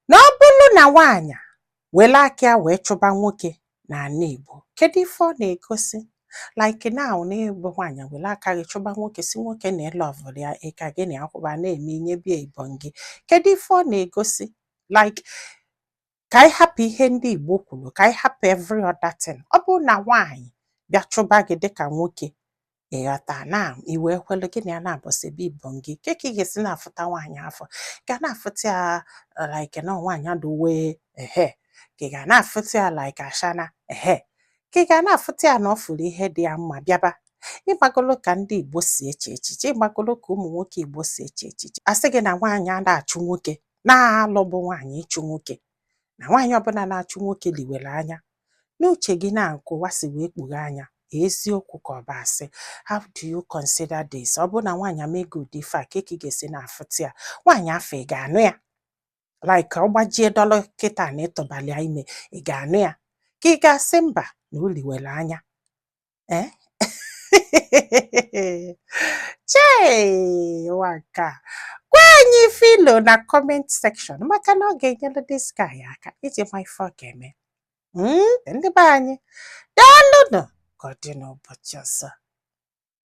na ọ bụrụ na nwaanyị were aka ya wee chụba nwoke n'ala Igbo, kedu ife ọ na-egosi? Like now n'ịbụ nwaanyị were aka gị chụba nwoke si nwoke na ịlọvụrụ ya ịka gị na akwụba na-eme nyebie ibon gị, kedu ife ọ na-egosi? Like ka anyị hapụ ihe ndị Igbo kwuru, ka anyị hapụ every other thing. Ọ bụrụ na nwaanyị bịa chụba gị dịka nwoke, ịghọta na iwe kwelu gị na ya na-abọsebe ibon gị, ke ka ị ga-esi na-afụta nwaanyị afọ? Ga na-afụta ya like na nwaanyị adowe ehe, ka ị ga na-afụta ya like ashana ehe, ka ị ga na-afụta ya na ọ fụrụ ihe dị ya mma bịaba. Ịgbagolo ka ndị Igbo si eche echiche, ịgbagolo ka ụmụ nwoke Igbo si eche echiche. Asị gị na nwaanyị a na-achụ nwoke, na-alụbụ nwaanyị ịchụ nwoke, na nwaanyị ọbụla na-achụ nwoke liwere anya. N'uche gị na nkụwa si wee kpughe anya, eziokwu ka ọ bụ asị? How do you consider this? Ọ bụ na nwaanyị amego ụdị ife a, ka ị ga-esi na-afụta ya? Nwaanyị afọ ị ga-anụ ya? Like ọ gbajie dọla kịta na ịtụbalị ya ime, ị ga-anụ ya? Ka ị ga-asị mba na o liwere anya? Chee nwanka, gwa anyị ife ilo na comment section, maka na ọ ga-enyere this guy aka iji ma ife ọ ga-eme. Ndị be anyị, daalụnụ, ka ọ dị n'ụbọchị ọzọ.